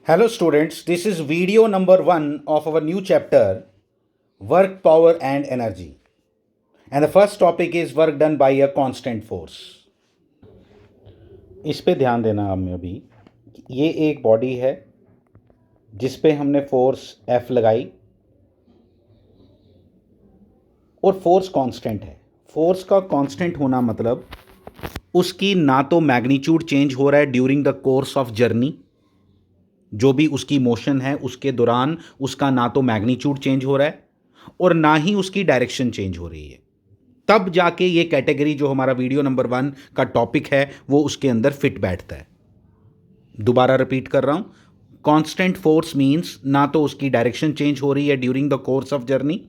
Hello students, this is video number 1 of our new chapter, Work, Power and Energy. And the first topic is work done by a constant force. इस पे ध्यान देना हमें अभी। ये एक body है जिस पे हमने फोर्स F लगाई और फोर्स कांस्टेंट है। फोर्स का कांस्टेंट होना मतलब उसकी ना तो मैग्नीट्यूड चेंज हो रहा है during the course of journey, जो भी उसकी मोशन है उसके दौरान उसका ना तो मैग्नीट्यूड चेंज हो रहा है और ना ही उसकी डायरेक्शन चेंज हो रही है। तब जाके ये कैटेगरी जो हमारा वीडियो नंबर 1 का टॉपिक है वो उसके अंदर फिट बैठता है। दोबारा रिपीट कर रहा हूं, कांस्टेंट फोर्स मींस ना तो उसकी डायरेक्शन चेंज हो रही है during the course of journey,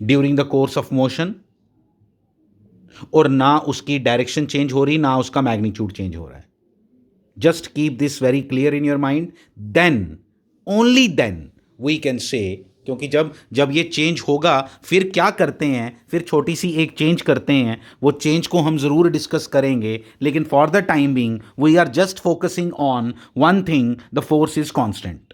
during the course of motion, और ना उसकी डायरेक्शन चेंज हो रही, ना उसका मैग्नीट्यूड चेंज हो रहा है। Just keep this very clear in your mind. Then, only then we can say, क्योंकि जब ये चेंज होगा फिर क्या करते हैं, फिर छोटी सी एक चेंज करते हैं, वो चेंज को हम ज़रूर डिस्कस करेंगे, लेकिन for the time being we are just focusing on one thing, the force is constant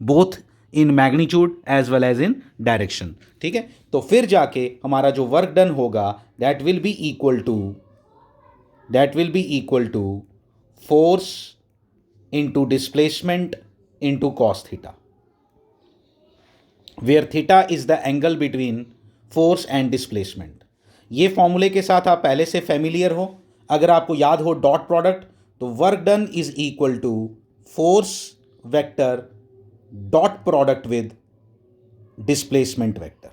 both in magnitude as well as in direction. ठीक है, तो फिर जाके हमारा जो वर्क डन होगा that will be equal to force into displacement into cos theta, where theta is the angle between force and displacement. ये फॉर्मूले के साथ आप पहले से फेमिलियर हो, अगर आपको याद हो डॉट प्रोडक्ट, तो work done is equal to force vector dot product with displacement vector,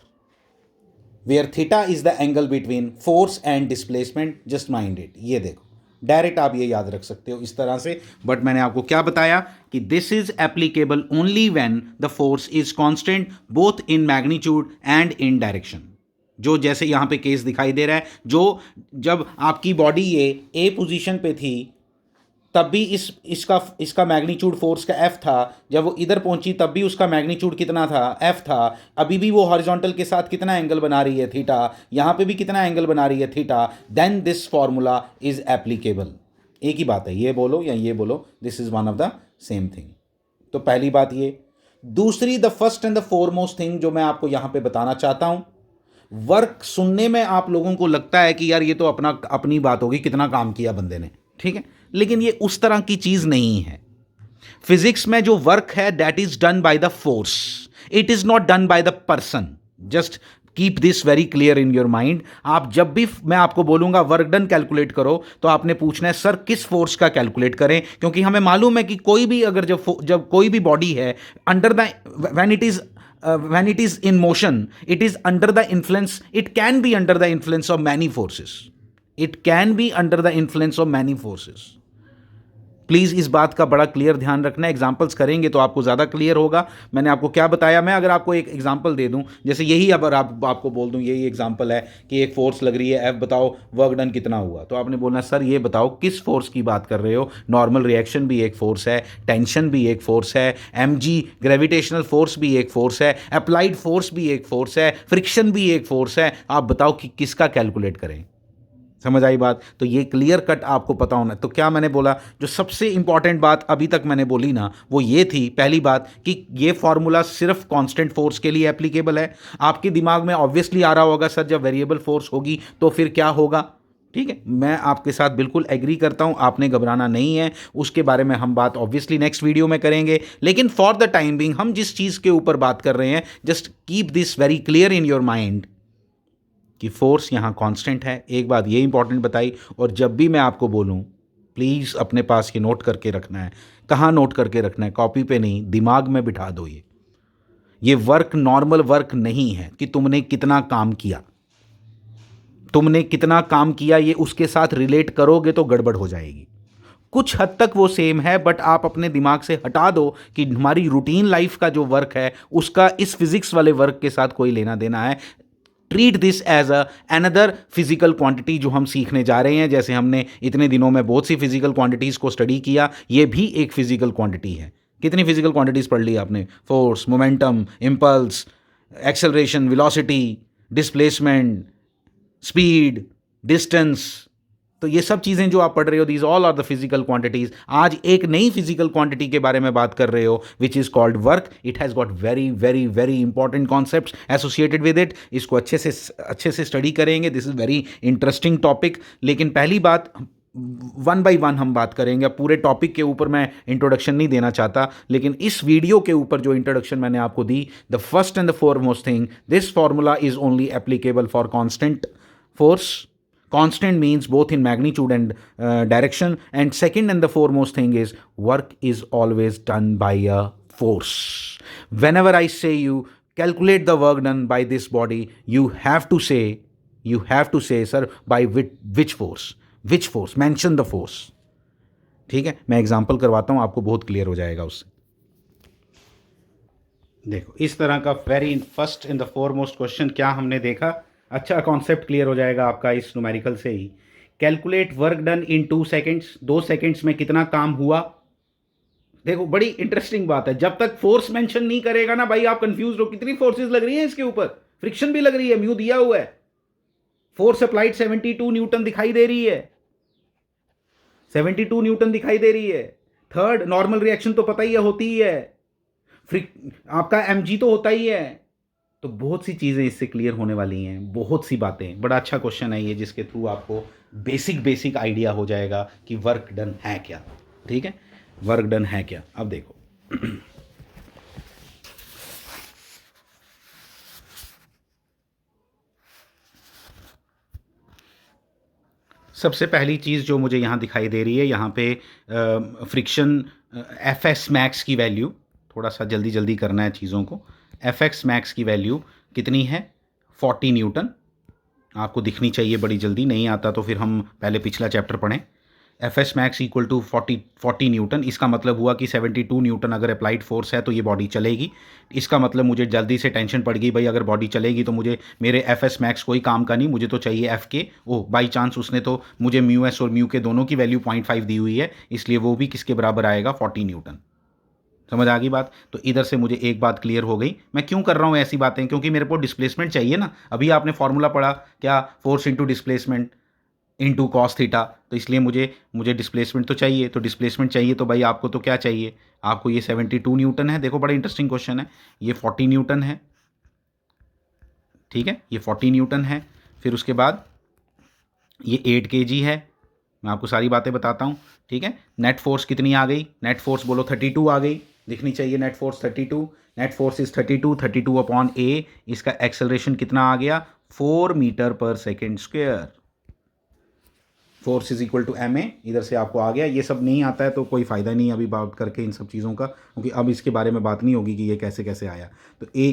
where theta is the angle between force and displacement. Just mind it, ये देखो डायरेक्ट आप ये याद रख सकते हो इस तरह से, बट मैंने आपको क्या बताया कि this is applicable only when the force is constant both in magnitude and in direction. जो जैसे यहां पे केस दिखाई दे रहा है, जो जब आपकी बॉडी ये ए पोजीशन पे थी तब भी इसका मैग्नीट्यूड फोर्स का एफ था, जब वो इधर पहुंची तब भी उसका मैग्नीट्यूड कितना था, एफ था। अभी भी वो हॉरिजॉन्टल के साथ कितना एंगल बना रही है, थीटा। यहाँ पे भी कितना एंगल बना रही है, theta. Then this formula is applicable. एक ही बात है, ये बोलो या ये बोलो, this is one of the same thing. तो पहली बात ये। दूसरी, the first and the foremost thing जो मैं आपको यहाँ पे बताना चाहता हूँ, वर्क सुनने में आप लोगों को लगता है कि यार ये तो अपनी बात होगी, कितना काम किया बंदे ने, ठीक है, लेकिन ये उस तरह की चीज नहीं है। फिजिक्स में जो वर्क है that is done by the force, it is not done by the person. Just keep this very clear in your mind. आप जब भी मैं आपको बोलूंगा वर्क डन कैलकुलेट करो, तो आपने पूछना है सर किस फोर्स का कैलकुलेट करें, क्योंकि हमें मालूम है कि कोई भी अगर जब कोई भी बॉडी है under the when it is in motion, it is under the influence, it can be under the influence of many forces. It can be under the influence of many forces. Please इस बात का बड़ा clear ध्यान रखना। Examples करेंगे तो आपको ज़्यादा क्लियर होगा। मैंने आपको क्या बताया, मैं अगर आपको एक एग्जाम्पल दे दूं, जैसे यही, अगर आपको बोल दूं यही एग्जाम्पल है कि एक फोर्स लग रही है एफ, बताओ वर्क डन कितना हुआ, तो आपने बोलना सर ये बताओ किस फोर्स की बात कर रहे हो। नॉर्मल रिएक्शन भी एक फोर्स है, टेंशन भी एक फोर्स है, mg ग्रेविटेशनल फोर्स भी एक फोर्स है, अप्लाइड फोर्स भी एक फोर्स है, फ्रिक्शन भी एक फोर्स है। आप बताओ कि किसका कैलकुलेट करें। समझ आई बात? तो ये क्लियर कट आपको पता होना। तो क्या मैंने बोला, जो सबसे इंपॉर्टेंट बात अभी तक मैंने बोली ना, वो ये थी पहली बात कि ये फॉर्मूला सिर्फ कांस्टेंट फोर्स के लिए एप्लीकेबल है। आपके दिमाग में ऑब्वियसली आ रहा होगा सर जब वेरिएबल फोर्स होगी तो फिर क्या होगा। ठीक है, मैं आपके साथ बिल्कुल एग्री करता हूं, आपने घबराना नहीं है। उसके बारे में हम बात ऑब्वियसली नेक्स्ट वीडियो में करेंगे, लेकिन फॉर द टाइम बीइंग हम जिस चीज़ के ऊपर बात कर रहे हैं, just keep this very clear in your mind कि फोर्स यहाँ कांस्टेंट है। एक बात ये इंपॉर्टेंट बताई, और जब भी मैं आपको बोलूँ प्लीज़ अपने पास ये नोट करके रखना है। कहाँ नोट करके रखना है? कॉपी पे नहीं, दिमाग में बिठा दो। ये वर्क नॉर्मल वर्क नहीं है कि तुमने कितना काम किया, तुमने कितना काम किया ये उसके साथ रिलेट करोगे तो गड़बड़ हो जाएगी। कुछ हद तक वो सेम है, बट आप अपने दिमाग से हटा दो कि हमारी रूटीन लाइफ का जो वर्क है उसका इस फिजिक्स वाले वर्क के साथ कोई लेना देना है। Treat this as another physical quantity जो हम सीखने जा रहे हैं। जैसे हमने इतने दिनों में बहुत सी फिजिकल क्वांटिटीज़ को स्टडी किया, ये भी एक फिजिकल क्वांटिटी है। कितनी फिजिकल क्वांटिटीज़ पढ़ ली आपने? Force, momentum, impulse, acceleration, velocity, displacement, speed, distance, तो ये सब चीज़ें जो आप पढ़ रहे हो, these all are the physical quantities. आज एक नई फिजिकल क्वांटिटी के बारे में बात कर रहे हो which is called work. It has got very very very important concepts associated with it. इसको अच्छे से स्टडी करेंगे। This is very interesting topic. लेकिन पहली बात, वन बाय वन हम बात करेंगे। अब पूरे टॉपिक के ऊपर मैं इंट्रोडक्शन नहीं देना चाहता, लेकिन इस वीडियो के ऊपर जो इंट्रोडक्शन मैंने आपको दी, the first and the foremost thing, this formula is only applicable for constant force. Constant means both in magnitude and direction. And second and the foremost thing is work is always done by a force. Whenever I say you calculate the work done by this body, you have to say, sir, by which force? Which force? Mention the force. ठीक है, मैं example करवाता हूँ, आपको बहुत clear हो जाएगा उससे। देखो, इस तरह का very first in the foremost question क्या हमने देखा। अच्छा कॉन्सेप्ट क्लियर हो जाएगा आपका इस न्यूमेरिकल से ही। Calculate work done in 2 seconds. 2 seconds में कितना काम हुआ। देखो, बड़ी इंटरेस्टिंग बात है, जब तक फोर्स मेंशन नहीं करेगा ना भाई, आप कंफ्यूज हो। कितनी फोर्सेस लग रही है इसके ऊपर, फ्रिक्शन भी लग रही है, म्यू दिया हुआ है। फोर्स अप्लाइड 72 न्यूटन दिखाई दे रही है, 72 न्यूटन दिखाई दे रही है। थर्ड, नॉर्मल रिएक्शन तो पता ही है, होती ही है। आपका mg तो होता ही है। तो बहुत सी चीज़ें इससे क्लियर होने वाली हैं, बहुत सी बातें। बड़ा अच्छा क्वेश्चन है ये, जिसके थ्रू आपको बेसिक आइडिया हो जाएगा कि वर्क डन है क्या। ठीक है, वर्क डन है क्या। अब देखो, सबसे पहली चीज़ जो मुझे यहाँ दिखाई दे रही है, यहाँ पे फ्रिक्शन एफएस मैक्स की वैल्यू, थोड़ा सा जल्दी करना है चीज़ों को। एफएक्स मैक्स की वैल्यू कितनी है, 40 न्यूटन। आपको दिखनी चाहिए बड़ी जल्दी, नहीं आता तो फिर हम पहले पिछला चैप्टर पढ़ें। F S max equal to 40 newton. इसका मतलब हुआ कि 72 न्यूटन अगर अप्लाइड फोर्स है तो ये बॉडी चलेगी। इसका मतलब मुझे जल्दी से टेंशन पड़ गई, भाई अगर बॉडी चलेगी तो मुझे मेरे एफ एस मैक्स कोई काम का नहीं, मुझे तो चाहिए एफ के। ओह, बाई चांस उसने तो मुझे म्यू एस और म्यू के दोनों की वैल्यू 0.5 दी हुई है, इसलिए वो भी किसके बराबर आएगा, 40 न्यूटन। समझ आ गई बात। तो इधर से मुझे एक बात क्लियर हो गई। मैं क्यों कर रहा हूँ ऐसी बातें, क्योंकि मेरे को डिस्प्लेसमेंट चाहिए ना। अभी आपने फॉर्मूला पढ़ा क्या, force into displacement into cos theta. तो इसलिए मुझे डिस्प्लेसमेंट तो चाहिए। तो डिस्प्लेसमेंट चाहिए तो भाई आपको तो क्या चाहिए, आपको ये 72 न्यूटन है। देखो, बड़ा इंटरेस्टिंग क्वेश्चन है। ये 40 न्यूटन है, ठीक है, ये 40 न्यूटन है। फिर उसके बाद ये 8 kg है। मैं आपको सारी बातें बताता हूँ, ठीक है। नेट फोर्स कितनी आ गई, नेट फोर्स बोलो 32 आ गई, दिखनी चाहिए net force 32। Net force is 32 upon a. इसका एक्सेलरेशन कितना आ गया, 4 metre per second square. Force is equal to m a, इधर से आपको आ गया। ये सब नहीं आता है तो कोई फ़ायदा नहीं अभी बात करके इन सब चीज़ों का, क्योंकि अब इसके बारे में बात नहीं होगी कि ये कैसे कैसे आया। तो ए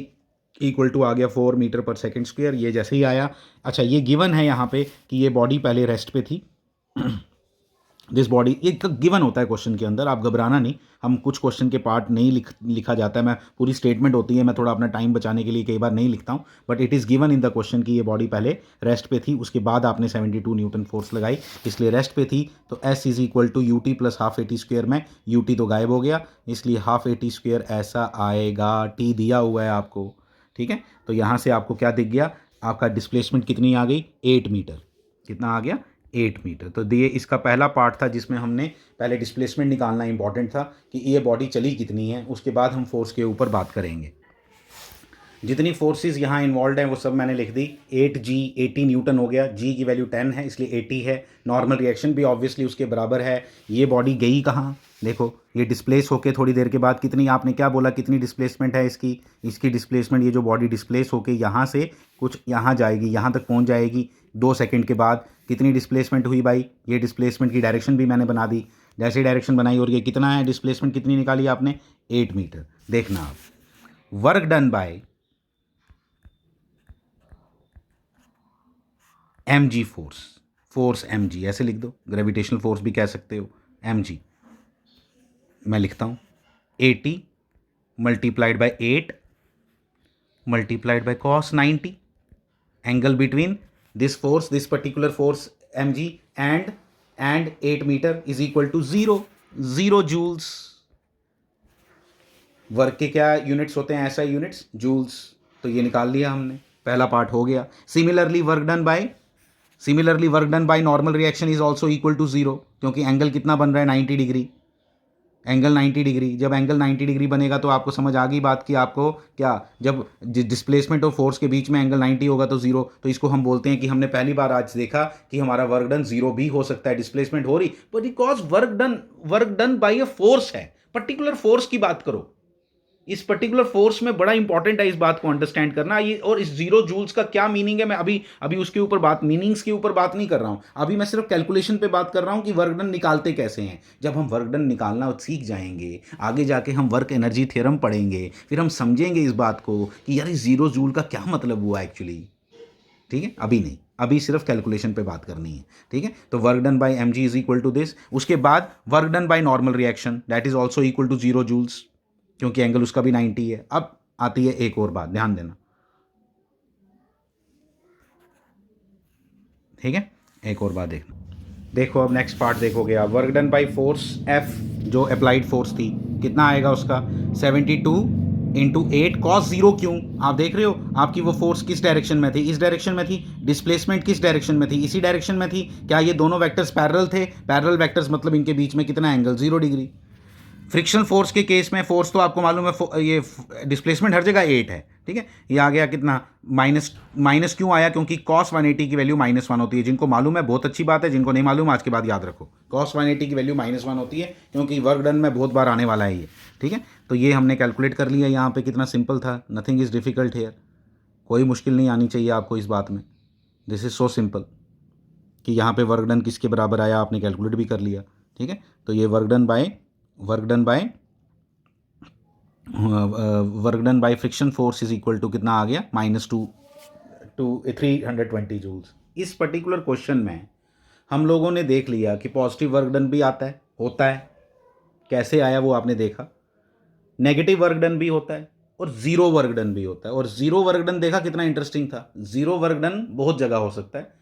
इक्वल टू आ गया 4 मीटर पर सेकेंड स्क्वायर, ये जैसे ही आया। अच्छा, ये गिवन है यहाँ पे कि ये बॉडी पहले रेस्ट पे थी। दिस बॉडी, ये गिवन होता है क्वेश्चन के अंदर, आप घबराना नहीं। हम कुछ क्वेश्चन के पार्ट नहीं लिखा जाता है, मैं पूरी स्टेटमेंट होती है, मैं थोड़ा अपना टाइम बचाने के लिए कई बार नहीं लिखता हूँ, but it is given in the question कि ये बॉडी पहले रेस्ट पे थी, उसके बाद आपने 72 न्यूटन फोर्स लगाई, इसलिए रेस्ट पे थी। तो S is equal to U T plus half A T square में यू टी तो गायब हो गया, इसलिए हाफ ए टी स्क्वायर ऐसा आएगा। टी दिया हुआ है आपको, ठीक है। तो यहाँ से आपको क्या दिख गया, आपका डिस्प्लेसमेंट कितनी आ गई, 8 मीटर। कितना आ गया, 8 मीटर। तो ये इसका पहला पार्ट था जिसमें हमने पहले डिस्प्लेसमेंट निकालना इंपॉर्टेंट था कि ये बॉडी चली कितनी है, उसके बाद हम फोर्स के ऊपर बात करेंगे। जितनी फोर्सेस यहाँ इन्वॉल्व हैं वो सब मैंने लिख दी। 8g 80 न्यूटन हो गया, g की वैल्यू 10 है इसलिए 80 है। नॉर्मल रिएक्शन भी ऑब्वियसली उसके बराबर है। ये बॉडी गई कहाँ, देखो ये डिस्प्लेस होके थोड़ी देर के बाद कितनी, आपने क्या बोला कितनी डिस्प्लेसमेंट है इसकी डिस्प्लेसमेंट, ये जो बॉडी डिस्प्लेस होके यहाँ से कुछ यहाँ जाएगी, यहाँ तक पहुँच जाएगी 2 सेकेंड के बाद। कितनी डिस्प्लेसमेंट हुई भाई, ये डिस्प्लेसमेंट की डायरेक्शन भी मैंने बना दी, जैसे डायरेक्शन बनाई और ये कितना है डिस्प्लेसमेंट, कितनी निकाली आपने, 8 मीटर। देखना आप, work done by mg force mg ऐसे लिख दो, ग्रेविटेशनल फोर्स भी कह सकते हो, mg मैं लिखता हूँ 80 multiplied by 8 multiplied by cos 90, angle between this force, this particular force mg and 8 metre is equal to 0 joules. Work के क्या यूनिट्स होते हैं, ऐसा यूनिट्स, जूल्स। तो ये निकाल लिया हमने, पहला पार्ट हो गया। Similarly work done by similarly work done by normal reaction is also equal to 0, क्योंकि एंगल कितना बन रहा है 90 डिग्री, एंगल 90 डिग्री। जब एंगल 90 डिग्री बनेगा तो आपको समझ आ गई बात कि आपको क्या, जब डिस्प्लेसमेंट और फोर्स के बीच में एंगल 90 होगा तो 0, तो इसको हम बोलते हैं कि हमने पहली बार आज देखा कि हमारा वर्क डन 0 भी हो सकता है, डिस्प्लेसमेंट हो रही, but because work done by a force है, पर्टिकुलर फोर्स की बात करो। इस पर्टिकुलर फोर्स में बड़ा इंपॉर्टेंट है इस बात को अंडरस्टैंड करना। ये और इस 0 जूल्स का क्या मीनिंग है, मैं अभी उसके ऊपर बात, मीनिंग्स के ऊपर बात नहीं कर रहा हूं, अभी मैं सिर्फ कैलकुलेशन पे बात कर रहा हूं कि वर्क डन निकालते कैसे हैं। जब हम वर्क डन निकालना सीख जाएंगे, आगे जाके हम वर्क एनर्जी थ्योरम पढ़ेंगे, फिर हम समझेंगे इस बात को कि यार इस 0 जूल का क्या मतलब हुआ एक्चुअली। ठीक है, अभी नहीं, अभी सिर्फ कैलकुलेशन पे बात करनी है। ठीक है, तो work done by mg is equal to this. उसके बाद work done by normal reaction that is also equal to 0 joules, क्योंकि एंगल उसका भी 90 है। अब आती है एक और बात, ध्यान देना। ठीक है, एक और बात देखना, देखो अब नेक्स्ट पार्ट देखोगे आप, work done by force F जो अप्लाइड फोर्स थी, कितना आएगा उसका 72 इंटू 8 कॉस 0। क्यों, आप देख रहे हो आपकी वो फोर्स किस डायरेक्शन में थी, इस डायरेक्शन में थी, डिस्प्लेसमेंट किस डायरेक्शन में थी, इसी डायरेक्शन में थी। क्या ये दोनों वेक्टर्स पैरेलल थे, पैरेलल वेक्टर्स मतलब इनके बीच में कितना एंगल 0 डिग्री। फ्रिक्शन फोर्स के केस में फोर्स तो आपको मालूम है, ये डिस्प्लेसमेंट हर जगह 8 है। ठीक है, ये आ गया कितना माइनस क्यों आया, क्योंकि cos 180 की वैल्यू -1 होती है। जिनको मालूम है बहुत अच्छी बात है, जिनको नहीं मालूम आज के बाद याद रखो, cos 180 की वैल्यू -1 होती है, क्योंकि वर्क डन में बहुत बार आने वाला है ये। ठीक है, तो ये हमने कैलकुलेट कर लिया यहाँ पे, कितना सिंपल था, नथिंग इज़ डिफिकल्ट हेयर, कोई मुश्किल नहीं आनी चाहिए आपको इस बात में। दिस इज़ सो सिंपल कि यहाँ पे वर्क डन किसके बराबर आया, आपने कैलकुलेट भी कर लिया। ठीक है, तो ये work done by friction force is equal to कितना आ गया -320 जूल्स। इस पर्टिकुलर क्वेश्चन में हम लोगों ने देख लिया कि पॉजिटिव वर्क डन भी होता है, कैसे आया वो आपने देखा, नेगेटिव वर्क डन भी होता है और 0 वर्क डन भी होता है। और 0 वर्क डन देखा कितना इंटरेस्टिंग था। 0 वर्क डन बहुत जगह हो सकता है,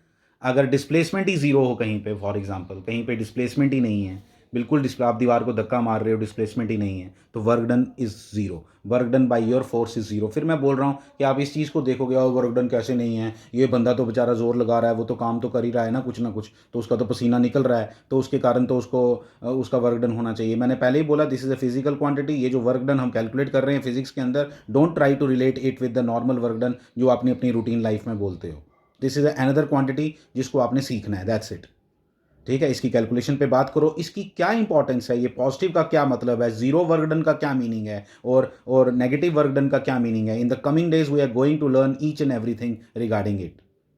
अगर डिस्प्लेसमेंट ही 0 हो कहीं पे, फॉर एग्जांपल कहीं पे डिस्प्लेसमेंट ही नहीं है, बिल्कुल आप दीवार को धक्का मार रहे हो, डिस्प्लेसमेंट ही नहीं है, तो work done is 0, work done by your force is 0। फिर मैं बोल रहा हूँ कि आप इस चीज़ को देखोगे और वर्क डन कैसे नहीं है, ये बंदा तो बेचारा जोर लगा रहा है, वो तो काम तो कर ही रहा है ना कुछ, तो उसका तो पसीना निकल रहा है, तो उसके कारण तो उसको उसका वर्क डन होना चाहिए। मैंने पहले ही बोला this is a physical quantity. ये जो वर्क डन हम कैलकुलेट कर रहे हैं फिजिक्स के अंदर, don't try to relate it with the normal work done जो आपने अपनी रूटीन लाइफ में बोलते हो। दिस इज अनदर क्वांटिटी जिसको आपने सीखना है, दैट्स इट। ठीक है, इसकी कैलकुलेशन पे बात करो, इसकी क्या इंपॉर्टेंस है, ये पॉजिटिव का क्या मतलब है, 0 वर्क डन का क्या मीनिंग है, और नेगेटिव वर्क डन का क्या मीनिंग है। In the coming days we are going to learn each and everything regarding it,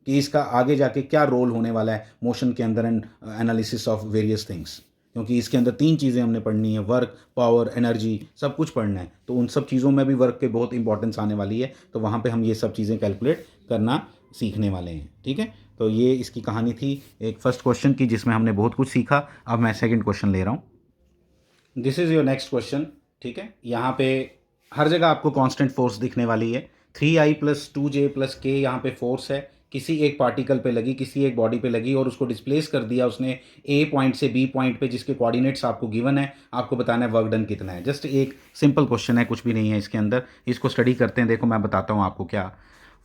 कि इसका आगे जाके क्या रोल होने वाला है मोशन के अंदर and analysis of various things. क्योंकि इसके अंदर 3 चीज़ें हमने पढ़नी है, वर्क, पावर, एनर्जी, सब कुछ पढ़ना है, तो उन सब चीज़ों में भी वर्क के बहुत इंपॉर्टेंस आने वाली है, तो वहाँ पे हम ये सब चीज़ें कैलकुलेट करना सीखने वाले हैं। ठीक है, तो ये इसकी कहानी थी एक फर्स्ट क्वेश्चन की, जिसमें हमने बहुत कुछ सीखा। अब मैं सेकंड क्वेश्चन ले रहा हूँ। This is your next question. ठीक है, यहाँ पे हर जगह आपको कांस्टेंट फोर्स दिखने वाली है, 3i + 2j + k यहाँ पे फोर्स है, किसी एक पार्टिकल पे लगी, किसी एक बॉडी पे लगी, और उसको डिस्प्लेस कर दिया उसने ए पॉइंट से बी पॉइंट पे, जिसके कोऑर्डिनेट्स आपको गिवन है, आपको बताना है वर्क डन कितना है। जस्ट एक सिंपल क्वेश्चन है, कुछ भी नहीं है इसके अंदर, इसको स्टडी करते हैं। देखो मैं बताता हूँ आपको क्या,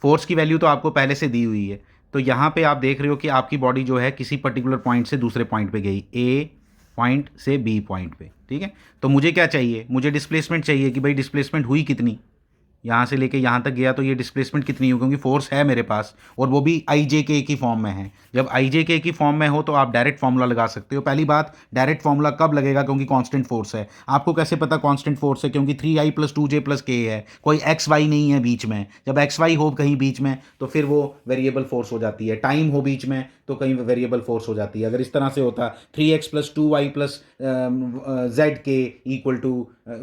फोर्स की वैल्यू तो आपको पहले से दी हुई है, तो यहाँ पे आप देख रहे हो कि आपकी बॉडी जो है किसी पर्टिकुलर पॉइंट से दूसरे पॉइंट पे गई, ए पॉइंट से बी पॉइंट पे। ठीक है, तो मुझे क्या चाहिए, मुझे डिस्प्लेसमेंट चाहिए कि भाई डिस्प्लेसमेंट हुई कितनी, यहाँ से लेके यहाँ तक गया तो ये डिस्प्लेसमेंट कितनी हो, क्योंकि फोर्स है मेरे पास और वो भी आई जे के की फॉर्म में है। जब आई जे के की फॉर्म में हो तो आप डायरेक्ट फॉर्मूला लगा सकते हो। पहली बात, डायरेक्ट फॉर्मूला कब लगेगा, क्योंकि कांस्टेंट फोर्स है। आपको कैसे पता कांस्टेंट फोर्स है, क्योंकि 3i + 2j + k है, कोई एक्स वाई नहीं है बीच में। जब एक्स वाई हो कहीं बीच में तो फिर वो वेरिएबल फोर्स हो जाती है, टाइम हो बीच में तो कहीं वेरिएबल फोर्स हो जाती है। अगर इस तरह से होता 3x + 2y + zk =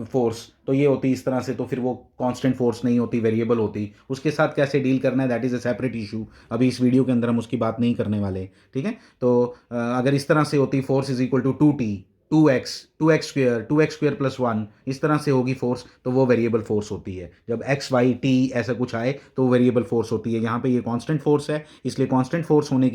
फोर्स, तो ये होती इस तरह से, तो फिर वो कांस्टेंट फोर्स नहीं होती, वेरिएबल होती। उसके साथ कैसे डील करना है that is a separate issue, अभी इस वीडियो के अंदर हम उसकी बात नहीं करने वाले। ठीक है, तो अगर इस तरह से होती force is equal to 2t 2x² + 1, इस तरह से होगी फोर्स, तो वो वेरिएबल फोर्स होती है। जब x y t ऐसा कुछ आए तो वो वेरिएबल फोर्स होती है। यहाँ पे ये कांस्टेंट फोर्स है, इसलिए कांस्टेंट फोर्स होने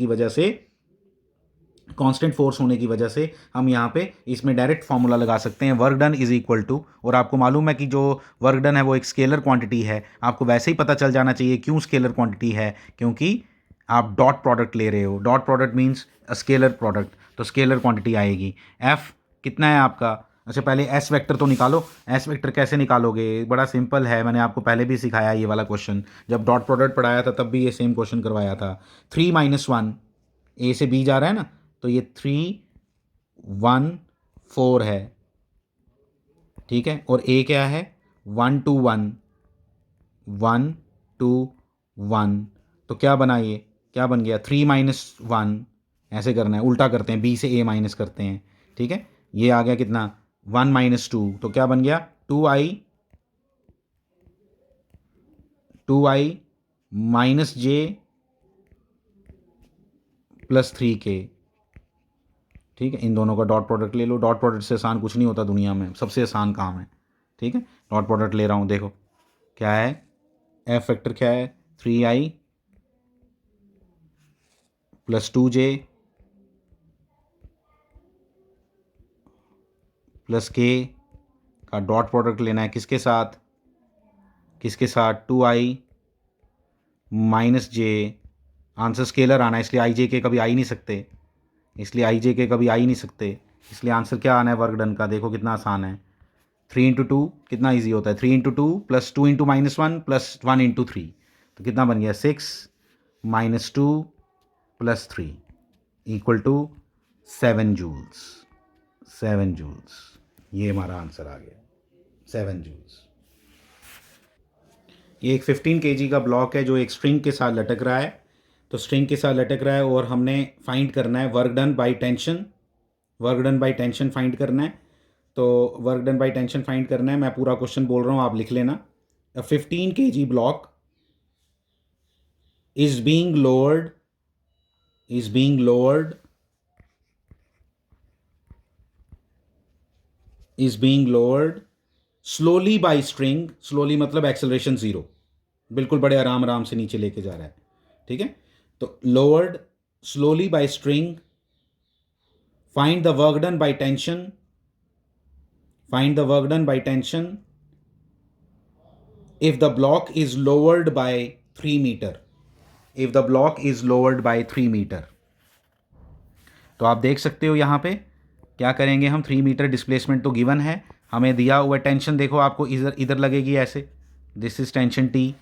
की वजह से हम यहाँ पे इसमें डायरेक्ट फॉर्मूला लगा सकते हैं, work done is equal to, और आपको मालूम है कि जो वर्क डन है वो एक स्केलर क्वांटिटी है, आपको वैसे ही पता चल जाना चाहिए क्यों स्केलर क्वांटिटी है, क्योंकि आप डॉट प्रोडक्ट ले रहे हो, dot product means scalar product, तो स्केलर क्वांटिटी आएगी। एफ कितना है आपका, अच्छा पहले एस वेक्टर तो निकालो। एस वेक्टर कैसे निकालोगे, बड़ा सिंपल है, मैंने आपको पहले भी सिखाया ये वाला क्वेश्चन, जब डॉट प्रोडक्ट पढ़ाया था तब भी ये सेम क्वेश्चन करवाया था। 3 - 1, ए से बी जा रहा है ना, तो ये 3 1 4 है, ठीक है, और ए क्या है 1 2 1 1 2 1, तो क्या बना, ये क्या बन गया 3 - 1, ऐसे करना है, उल्टा करते हैं, बी से ए माइनस करते हैं, ठीक है। ये आ गया कितना 1 - 2, तो क्या बन गया 2i - j + 3k, ठीक है। इन दोनों का डॉट प्रोडक्ट ले लो, डॉट प्रोडक्ट से आसान कुछ नहीं होता दुनिया में, सबसे आसान काम है, ठीक है। डॉट प्रोडक्ट ले रहा हूँ, देखो क्या है, एफ फैक्टर क्या है 3i + 2j + k का डॉट प्रोडक्ट लेना है, किसके साथ, किसके साथ 2i - j, आंसर स्केलर आना है, इसलिए आई जे के कभी आ ही नहीं सकते, इसलिए आई जे के कभी आ ही नहीं सकते, इसलिए आंसर क्या आना है वर्क डन का, देखो कितना आसान है। 3 × 2 कितना ईजी होता है, 3 × 2 + 2 × -1 + 1 × 3, तो कितना बन गया 6 - 2 + 3 = 7 जूल्स, 7 जूल्स, ये हमारा आंसर आ गया 7 जूल्स। ये एक 15 kg का ब्लॉक है जो एक स्ट्रिंग के साथ लटक रहा है, तो स्ट्रिंग के साथ लटक रहा है और हमने फाइंड करना है work done by tension, work done by tension find करना है। तो work done by tension find करना है, मैं पूरा क्वेश्चन बोल रहा हूँ, आप लिख लेना। A 15 kg block is being lowered, is being lowered, is being lowered slowly by string, slowly मतलब एक्सेलरेशन 0, बिल्कुल बड़े आराम आराम से नीचे लेके जा रहा है, ठीक है। तो lowered slowly by string, find the work done by tension, find the work done by tension if the block is lowered by 3 meter, if the block is lowered by 3 meter। तो आप देख सकते हो यहाँ पे क्या करेंगे हम, 3 मीटर डिस्प्लेसमेंट तो गिवन है, हमें दिया हुआ टेंशन देखो आपको इधर इधर लगेगी ऐसे, दिस इज टेंशन टी,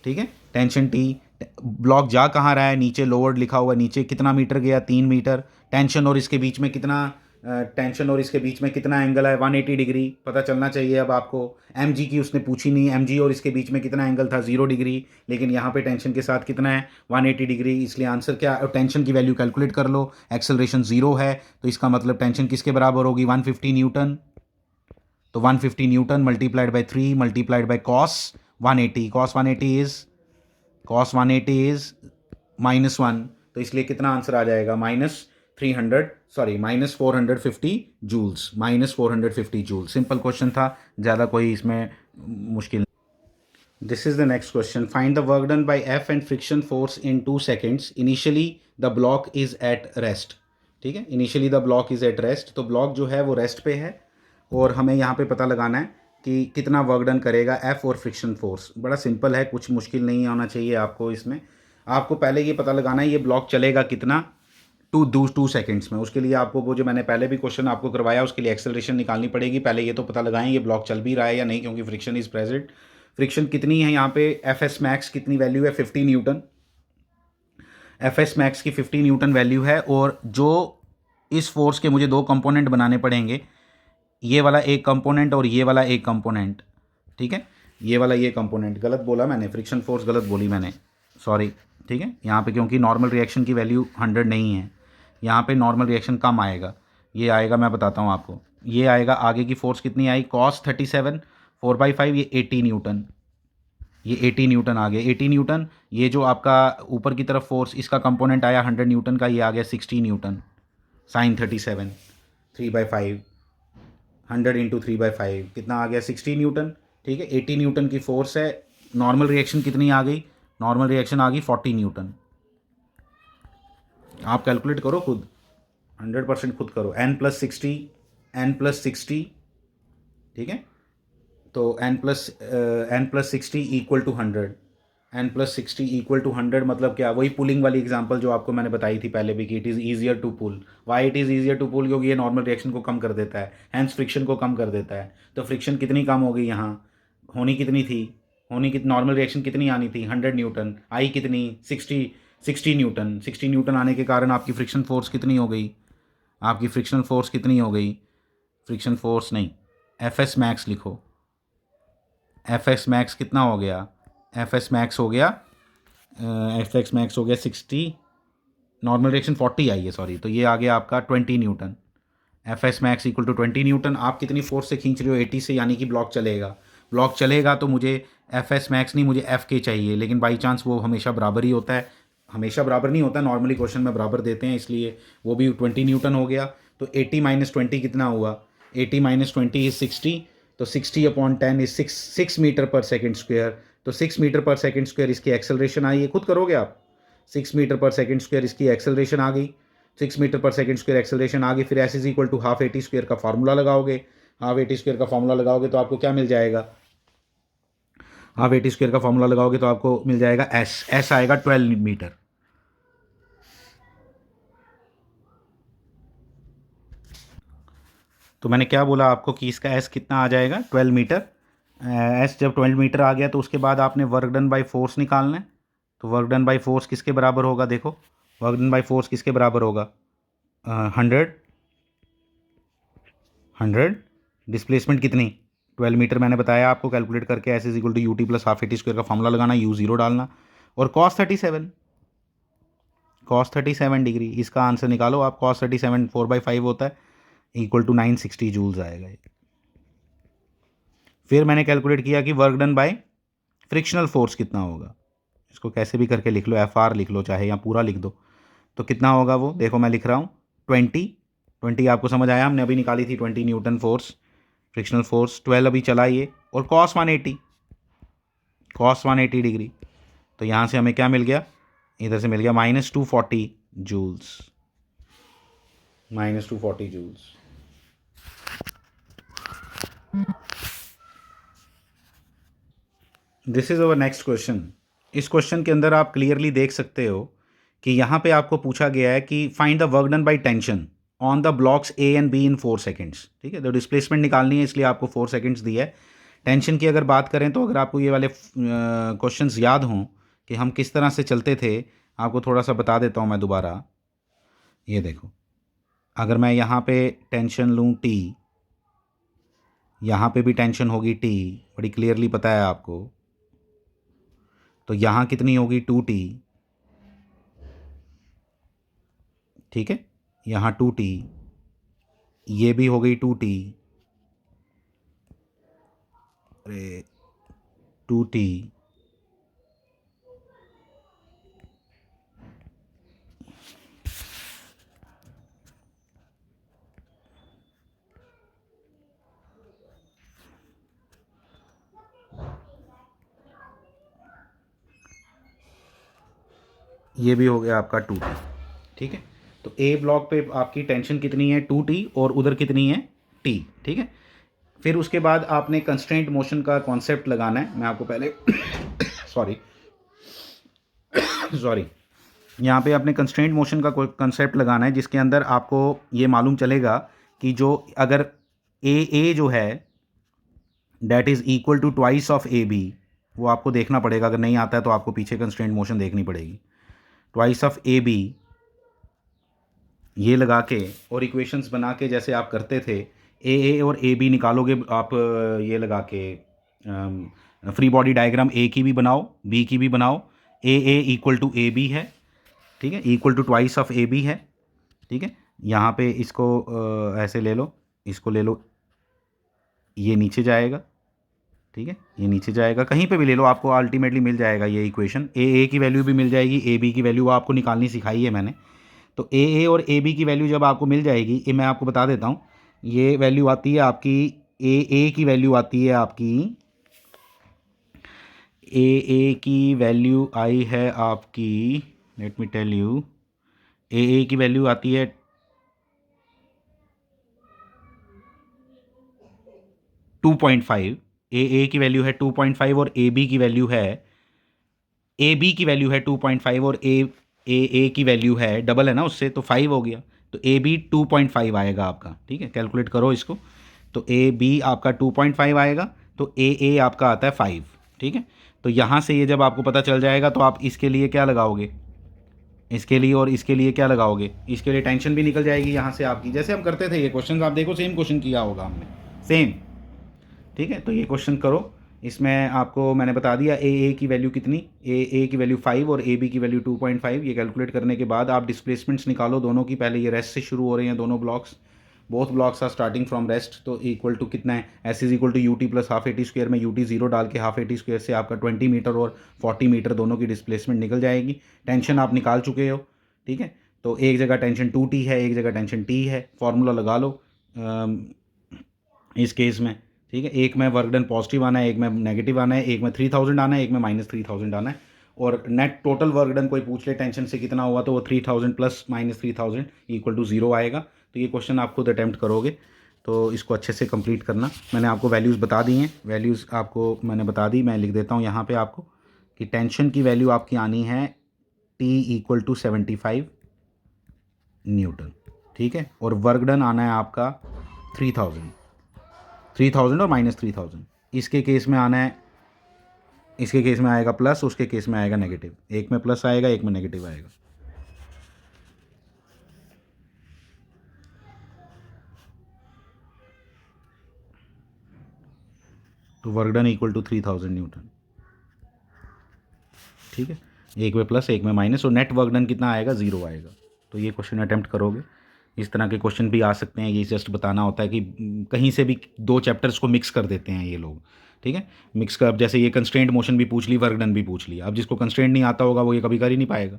ठीक है, टेंशन टी। ब्लॉक जा कहाँ रहा है, नीचे लोअर्ड लिखा हुआ, नीचे कितना मीटर गया 3 मीटर, टेंशन और इसके बीच में कितना, टेंशन और इसके बीच में कितना एंगल है 180 डिग्री, पता चलना चाहिए अब आपको। एम जी की उसने पूछी नहीं, एम जी और इसके बीच में कितना एंगल था 0 डिग्री, लेकिन यहाँ पे टेंशन के साथ कितना है 180 डिग्री, इसलिए आंसर क्या, टेंशन की वैल्यू कैलकुलेट कर लो, एक्सेलरेशन 0 है, तो इसका मतलब टेंशन किसके बराबर होगी 150 न्यूटन, तो 150 Newton multiplied by 3 multiplied by cos 180, cos 180 is, cos 180 is -1, तो इसलिए कितना आंसर आ जाएगा -450 जूल्स, -450 जूल्स। सिंपल क्वेश्चन था, ज़्यादा कोई इसमें मुश्किल। This is the next question, find the work done bye F and friction force in 2 seconds, initially the block is at rest, ठीक है, initially the block is at rest, तो block जो है वो रेस्ट पे है और हमें यहाँ पे पता लगाना है कि कितना वर्क डन करेगा एफ और फ्रिक्शन फोर्स। बड़ा सिंपल है, कुछ मुश्किल नहीं आना चाहिए आपको इसमें, आपको पहले ये पता लगाना है ये ब्लॉक चलेगा कितना 2 सेकंड्स में। उसके लिए आपको वो जो मैंने पहले भी क्वेश्चन आपको करवाया उसके लिए एक्सेलरेशन निकालनी पड़ेगी, पहले ये तो पता लगाएं ये ब्लॉक चल भी रहा है या नहीं, क्योंकि फ्रिक्शन इज प्रेजेंट। फ्रिक्शन कितनी है यहाँ पे, एफ एस मैक्स कितनी वैल्यू है 50 न्यूटन, एफ एस मैक्स की 50 न्यूटन वैल्यू है, और जो इस फोर्स के मुझे 2 कंपोनेंट बनाने पड़ेंगे, ये वाला एक कंपोनेंट और ये वाला एक कंपोनेंट, ठीक है, ये वाला ये कंपोनेंट, गलत बोला मैंने, फ्रिक्शन फोर्स गलत बोली मैंने, सॉरी, ठीक है। यहाँ पे क्योंकि नॉर्मल रिएक्शन की वैल्यू 100 नहीं है, यहाँ पे नॉर्मल रिएक्शन कम आएगा, ये आएगा मैं बताता हूँ आपको, ये आएगा आगे की फोर्स कितनी आई cos 37 4/5, ये 80 न्यूटन, ये 80 न्यूटन आ गया 80 न्यूटन, ये जो आपका ऊपर की तरफ फोर्स इसका कंपोनेंट आया 100 न्यूटन का, ये आ गया 60 न्यूटन, sin 37 3/5, 100 × 3/5 कितना आ गया 60 न्यूटन, ठीक है। 80 न्यूटन की फोर्स है, नॉर्मल रिएक्शन कितनी आ गई, नॉर्मल रिएक्शन आ गई 40 न्यूटन, आप कैलकुलेट करो खुद, 100% खुद करो, n+60, ठीक है, तो n+60 = 100, n+60 इक्वल टू 100 मतलब क्या, वही पुलिंग वाली एग्जांपल जो आपको मैंने बताई थी पहले भी कि it is easier to pull. Why it is easier to pull? क्योंकि ये नॉर्मल रिएक्शन को कम कर देता है, हैंस फ्रिक्शन को कम कर देता है। तो फ्रिक्शन कितनी कम हो गई यहाँ, होनी कितनी थी, होनी कितनी, नॉर्मल रिएक्शन कितनी आनी थी 100 न्यूटन, आई कितनी 60 न्यूटन। 60 न्यूटन आने के कारण आपकी फ्रिक्शन फोर्स कितनी हो गई, आपकी फ्रिक्शनल फोर्स कितनी हो गई, फ्रिक्शन फोर्स नहीं, एफ एस मैक्स लिखो। एफ एस मैक्स कितना हो गया, एफ एस मैक्स हो गया, एफ एक्स मैक्स हो गया 60, नॉर्मल रिएक्शन 40 आई है सॉरी, तो ये आ गया आपका 20 newton. F S max equal to 20 newton. आप कितनी फोर्स से खींच रहे हो, 80 से, यानी कि ब्लॉक चलेगा। ब्लॉक चलेगा तो मुझे एफ एस मैक्स नहीं, मुझे एफ के चाहिए, लेकिन बाई चांस वो हमेशा बराबर ही होता है, हमेशा बराबर नहीं होता, नॉर्मली क्वेश्चन में बराबर देते हैं, इसलिए वो भी 20 न्यूटन हो गया। तो 80 माइनस 20 कितना हुआ, 80 माइनस 20 इज 60, तो 60/10 is 6 metre per second square. तो 6 मीटर पर सेकेंड स्क्वेयर इसकी एक्सेलरेशन आई है, खुद करोगे आप। 6 मीटर पर सेकेंड स्क्वेयर इसकी एक्सेलरेशन आ गई, 6 metre per second square acceleration आ गई। फिर S is equal to half A T square का फार्मूला लगाओगे, हाफ ए टी स्क्वेयर का फार्मूला लगाओगे तो आपको क्या मिल जाएगा, हाफ ए टी स्क्वेयर का फार्मूला लगाओगे तो आपको मिल जाएगा एस, एस आएगा 12 मीटर। तो मैंने क्या बोला आपको कि इसका एस कितना आ जाएगा, 12 मीटर। एस जब 12 मीटर आ गया तो उसके बाद आपने वर्क डन बाई फोर्स निकालना है। तो वर्क डन बाई फोर्स किसके बराबर होगा, देखो वर्क डन बाई फोर्स किसके बराबर होगा, 100, 100, डिस्प्लेसमेंट कितनी, 12 मीटर मैंने बताया आपको कैलकुलेट करके, S is equal to U T plus half A T square का फॉर्मूला लगाना, यू जीरो डालना, और कॉस 37 डिग्री, इसका आंसर निकालो आप। कॉस 37 4/5 होता है, इक्वल टू 960 जूल्स आएगा ये। फिर मैंने कैलकुलेट किया कि work done bye frictional force कितना होगा, इसको कैसे भी करके लिख लो, एफ आर लिख लो चाहे, या पूरा लिख दो, तो कितना होगा वो, देखो मैं लिख रहा हूँ 20 आपको समझ आया, हमने अभी निकाली थी 20 न्यूटन फोर्स, फ्रिक्शनल फोर्स 12 अभी चला ये, और कॉस 180 डिग्री। तो यहाँ से हमें क्या मिल गया, इधर से मिल गया -240 joules, -240 joules. This is our next question. इस क्वेश्चन के अंदर आप क्लियरली देख सकते हो कि यहाँ पे आपको पूछा गया है कि find the work done by tension on the blocks A and be in 4 seconds. ठीक है, तो डिस्प्लेसमेंट निकालनी है, इसलिए आपको 4 सेकेंड्स दिया है। टेंशन की अगर बात करें तो अगर आपको ये वाले क्वेश्चंस याद हों कि हम किस तरह से चलते थे, आपको थोड़ा सा बता देता हूँ मैं दोबारा। ये देखो, अगर मैं यहाँ पे टेंशन लूँ टी, यहाँ पे भी टेंशन होगी टी, बड़ी क्लियरली पता है आपको, तो यहाँ कितनी होगी 2t, ठीक है, यहाँ 2t, ये भी हो गई 2t, अरे 2t, ये भी हो गया आपका 2t। ठीक है, तो ए ब्लॉक पे आपकी टेंशन कितनी है 2t, और उधर कितनी है t। ठीक है, फिर उसके बाद आपने कंस्ट्रेंट मोशन का कॉन्सेप्ट लगाना है। मैं आपको पहले सॉरी सॉरी, यहाँ पे आपने कंस्ट्रेंट मोशन का कंसेप्ट लगाना है, जिसके अंदर आपको ये मालूम चलेगा कि जो अगर ए जो है that is equal to twice of A B, वो आपको देखना पड़ेगा, अगर नहीं आता है तो आपको पीछे कंस्ट्रेंट मोशन देखनी पड़ेगी। ट्वाइस ऑफ ए बी ये लगा के और इक्वेशंस बना के जैसे आप करते थे, ए और ए बी निकालोगे आप, ये लगा के फ्री बॉडी डायग्राम ए की भी बनाओ बी की भी बनाओ, A equal to A B है, ठीक है, equal to twice of A B है। ठीक है, यहाँ पे इसको ऐसे ले लो, इसको ले लो, ये नीचे जाएगा, ठीक है, ये नीचे जाएगा, कहीं पे भी ले लो, आपको अल्टीमेटली मिल जाएगा ये इक्वेशन। ए की वैल्यू भी मिल जाएगी, ए बी की वैल्यू आपको निकालनी सिखाई है मैंने। तो ए और ए बी की वैल्यू जब आपको मिल जाएगी, ये मैं आपको बता देता हूँ, ये वैल्यू आती है आपकी, ए की वैल्यू आती है आपकी, ए की वैल्यू आई है आपकी, लेट मी टेल यू, ए की वैल्यू आती है 2.5, ए की वैल्यू है 2.5 और ए बी की वैल्यू है ए बी की वैल्यू है 2.5 और ए की वैल्यू है डबल है ना उससे, तो 5 हो गया, तो ए बी 2.5 आएगा आपका, ठीक है। कैलकुलेट करो इसको, तो ए बी आपका 2.5 आएगा, तो ए आपका आता है 5, ठीक है। तो यहाँ से ये जब आपको पता चल जाएगा तो आप इसके लिए क्या लगाओगे, इसके लिए और इसके लिए क्या लगाओगे, इसके लिए टेंशन भी निकल जाएगी यहाँ से आपकी, जैसे हम करते थे ये क्वेश्चन, आप देखो सेम क्वेश्चन किया होगा हमने, सेम, ठीक है। तो ये क्वेश्चन करो, इसमें आपको मैंने बता दिया ए की वैल्यू कितनी, ए की वैल्यू 5 और ए बी की वैल्यू 2.5। ये कैलकुलेट करने के बाद आप डिस्प्लेसमेंट्स निकालो दोनों की, पहले ये रेस्ट से शुरू हो रहे हैं दोनों blocks, both blocks are starting from rest, तो इक्वल टू कितना है, S is equal to U T plus half A T square में यू टी जीरो डाल के हाफ ए टी स्क्वेयर से आपका 20 मीटर और 40 मीटर दोनों की डिस्प्लेसमेंट निकल जाएगी। टेंशन आप निकाल चुके हो, ठीक है। तो एक जगह टेंशन 2t है, एक जगह टेंशन t है, फॉर्मूला लगा लो इस केस में, ठीक है। एक में वर्क डन पॉजिटिव आना है, एक में नेगेटिव आना है, एक में 3000 आना है, एक में -3000 आना है, और नेट टोटल वर्क डन कोई पूछ ले टेंशन से कितना हुआ तो वो 3000 प्लस -3000 इक्वल टू 0 आएगा। तो ये क्वेश्चन आप खुद अटैम्प्ट करोगे, तो इसको अच्छे से कंप्लीट करना। मैंने आपको वैल्यूज़ बता दी हैं, वैल्यूज़ आपको मैंने बता दी, मैं लिख देता हूँ यहाँ पे आपको कि टेंशन की वैल्यू आपकी आनी है T इक्वल टू 75 न्यूटन, ठीक है। और वर्क डन आना है आपका 3000 और -3000। इसके केस में आना है, इसके केस में आएगा प्लस, उसके केस में आएगा नेगेटिव, एक में प्लस आएगा एक में नेगेटिव आएगा। तो work done equal to 3000 newton, ठीक है। एक में प्लस एक में माइनस, और नेट वर्क डन कितना आएगा, 0 आएगा। तो ये क्वेश्चन अटैम्प्ट करोगे। इस तरह के क्वेश्चन भी आ सकते हैं, ये जस्ट बताना होता है कि कहीं से भी दो चैप्टर्स को मिक्स कर देते हैं ये लोग, ठीक है। मिक्स कर, जैसे ये कंस्ट्रेंट मोशन भी पूछ ली, वर्क डन भी पूछ लिया, अब जिसको कंस्ट्रेंट नहीं आता होगा वो ये कभी कर ही नहीं पाएगा।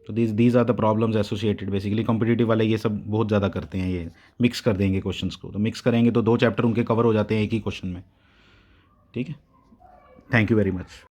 तो these are the problems associated, basically competitive वाले ये सब बहुत ज़्यादा करते हैं, ये मिक्स कर देंगे क्वेश्चंस को, तो मिक्स करेंगे तो दो चैप्टर उनके कवर हो जाते हैं एक ही क्वेश्चन में, ठीक है। Thank you very much.